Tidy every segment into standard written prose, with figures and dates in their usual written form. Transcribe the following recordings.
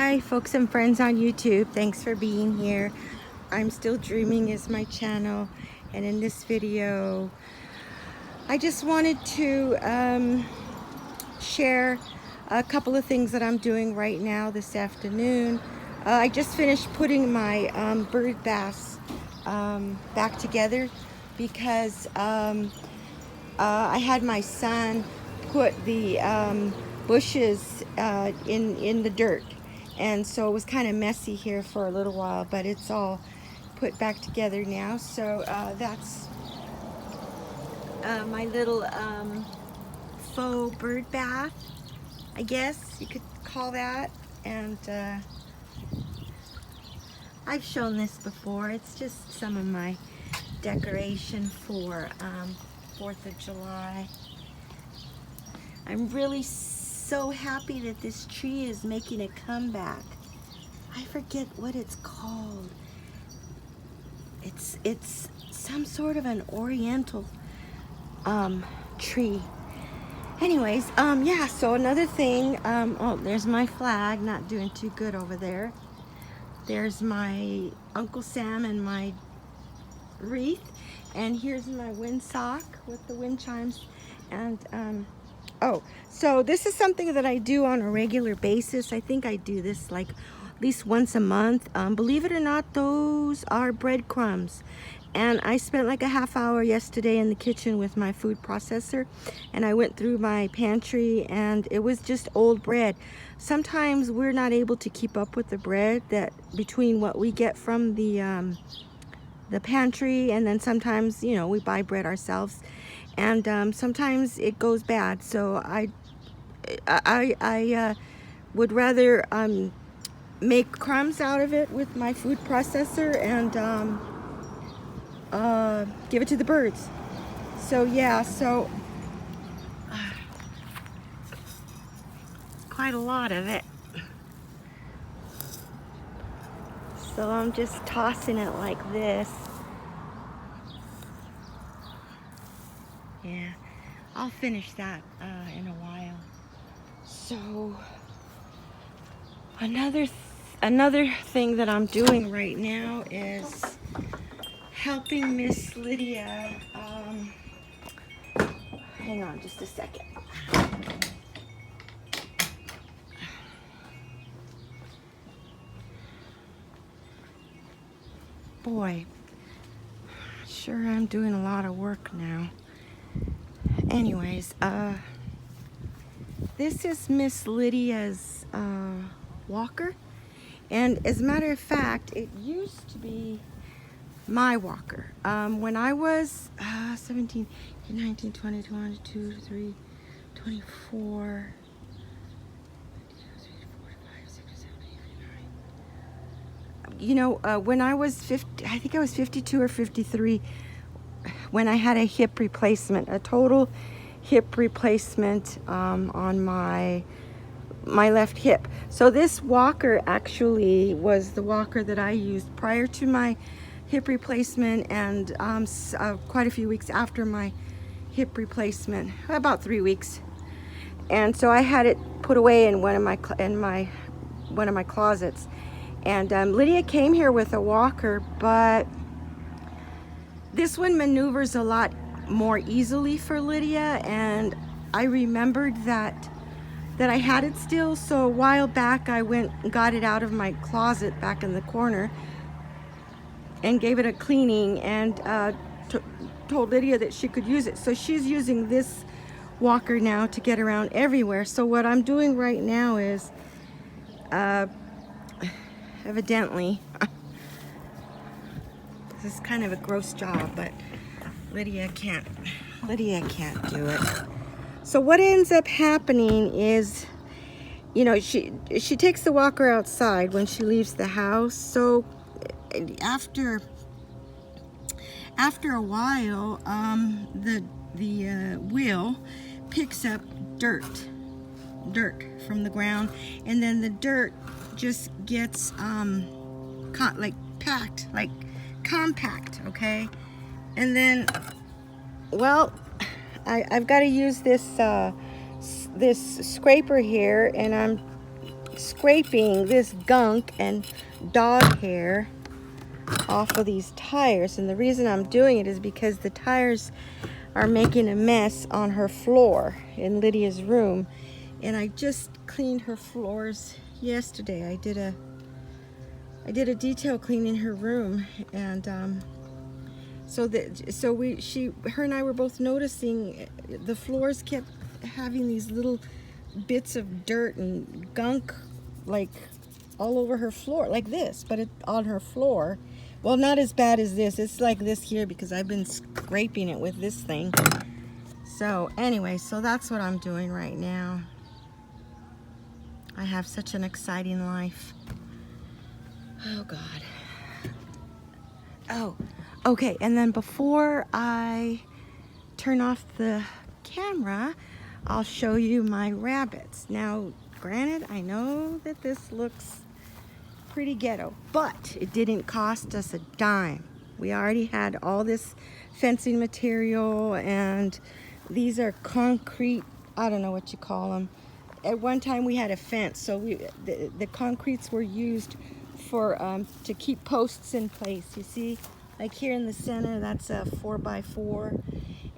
Hi folks and friends on YouTube, thanks for being here. I'm Still Dreaming is my channel, and in this video I just wanted to share a couple of things that I'm doing right now this afternoon. I just finished putting my bird baths back together because I had my son put the bushes in the dirt, and so it was kind of messy here for a little while, but it's all put back together now. So that's my little faux bird bath, I guess you could call that. And I've shown this before. It's just some of my decoration for 4th of July. I'm really so happy that this tree is making a comeback. I forget what it's called. It's some sort of an oriental tree. Anyways, yeah, so another thing, oh, there's my flag, not doing too good over there. There's my Uncle Sam and my wreath, and here's my windsock with the wind chimes. And oh, so this is something that I do on a regular basis. I think I do this like at least once a month. Believe it or not, those are breadcrumbs. And I spent like a half hour yesterday in the kitchen with my food processor, and I went through my pantry and it was just old bread. Sometimes we're not able to keep up with the bread that between what we get from the pantry, and then sometimes, you know, we buy bread ourselves, and sometimes it goes bad. So I would rather make crumbs out of it with my food processor and give it to the birds. So yeah, so quite a lot of it. So I'm just tossing it like this. Yeah, I'll finish that in a while. So another thing that I'm doing right now is helping Miss Lydia. Hang on just a second. Boy, sure I'm doing a lot of work now. Anyways, this is Miss Lydia's walker, and as a matter of fact, it used to be my walker. When I was 17, 19, 20, 22, 23, 24, you know, when I was 50, I think I was 52 or 53, when I had a hip replacement, a total hip replacement on my left hip. So this walker actually was the walker that I used prior to my hip replacement, and quite a few weeks after my hip replacement, about 3 weeks. And so I had it put away in one of my closets. And Lydia came here with a walker, but this one maneuvers a lot more easily for Lydia, and I remembered that I had it still. So a while back I went and got it out of my closet back in the corner and gave it a cleaning, and told Lydia that she could use it. So she's using this walker now to get around everywhere. So what I'm doing right now is evidently this is kind of a gross job, but Lydia can't do it. So what ends up happening is, you know, she takes the walker outside when she leaves the house. So after a while, the wheel picks up dirt from the ground, and then the dirt just gets like packed, like compact, okay? And then, well, I've got to use this this scraper here, and I'm scraping this gunk and dog hair off of these tires, and the reason I'm doing it is because the tires are making a mess on her floor in Lydia's room. And I just cleaned her floors yesterday. I did a detail clean in her room, and her and I were both noticing the floors kept having these little bits of dirt and gunk like all over her floor, like this, but on her floor. Well, not as bad as this. It's like this here because I've been scraping it with this thing. So anyway, so that's what I'm doing right now. I have such an exciting life. Oh God. Oh, okay, and then before I turn off the camera, I'll show you my rabbits. Now, granted, I know that this looks pretty ghetto, but it didn't cost us a dime. We already had all this fencing material, and these are concrete, I don't know what you call them. At one time we had a fence, so the concretes were used for to keep posts in place. You see, like here in the center, that's a 4x4,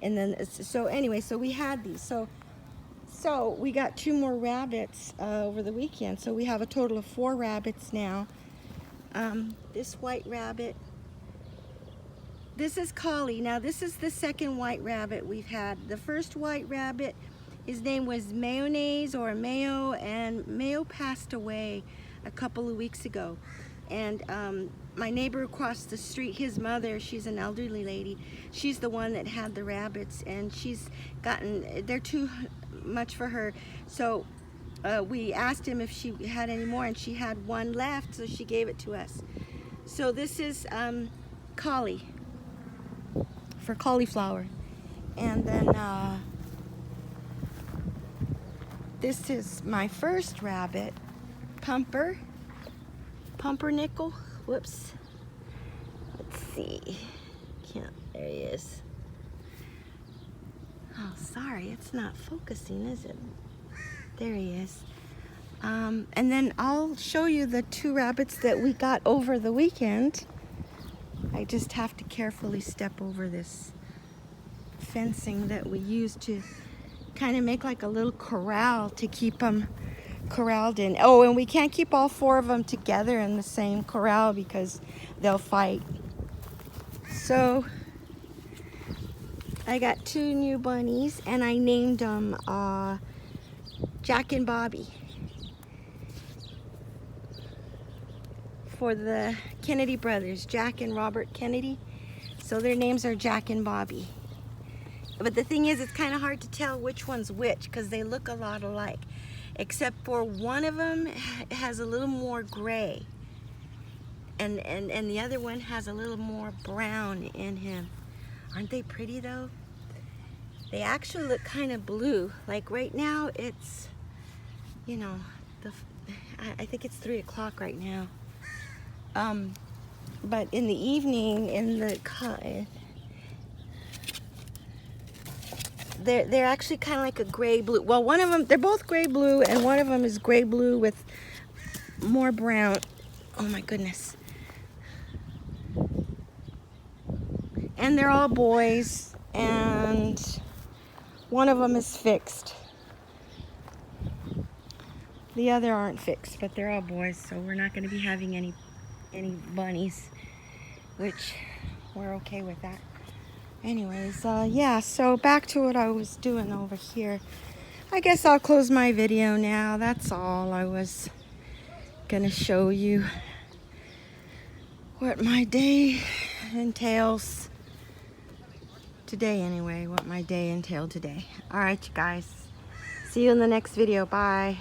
and then so anyway, so we had these. So we got 2 more rabbits over the weekend, so we have a total of 4 rabbits now. This white rabbit, this is Collie. Now this is the second white rabbit we've had. The first white rabbit, his name was Mayonnaise or Mayo, and Mayo passed away a couple of weeks ago. And my neighbor across the street, his mother, she's an elderly lady, she's the one that had the rabbits, and they're too much for her. So we asked him if she had any more, and she had 1 left, so she gave it to us. So this is Collie, for cauliflower. And then this is my first rabbit, Pumpernickel. Whoops. Let's see. There he is. Oh, sorry, it's not focusing, is it? There he is. And then I'll show you the 2 rabbits that we got over the weekend. I just have to carefully step over this fencing that we used to kind of make like a little corral to keep them corralled in. Oh, and we can't keep all 4 of them together in the same corral because they'll fight. So I got 2 new bunnies, and I named them Jack and Bobby for the Kennedy brothers, Jack and Robert Kennedy. So their names are Jack and Bobby. But the thing is, it's kind of hard to tell which one's which because they look a lot alike, except for one of them has a little more gray, and the other one has a little more brown in him. Aren't they pretty though? They actually look kind of blue. Like right now it's, you know, I think it's 3 o'clock right now. But in the evening, they're actually kind of like a gray blue. Well, one of them, they're both gray blue, and one of them is gray blue with more brown. Oh my goodness. And they're all boys, and one of them is fixed. The other aren't fixed, but they're all boys, so we're not going to be having any bunnies, which we're okay with that. Anyways, yeah, so back to what I was doing over here. I guess I'll close my video now. That's all. I was gonna show you what my day entails today anyway, what my day entailed today. All right, you guys. See you in the next video. Bye.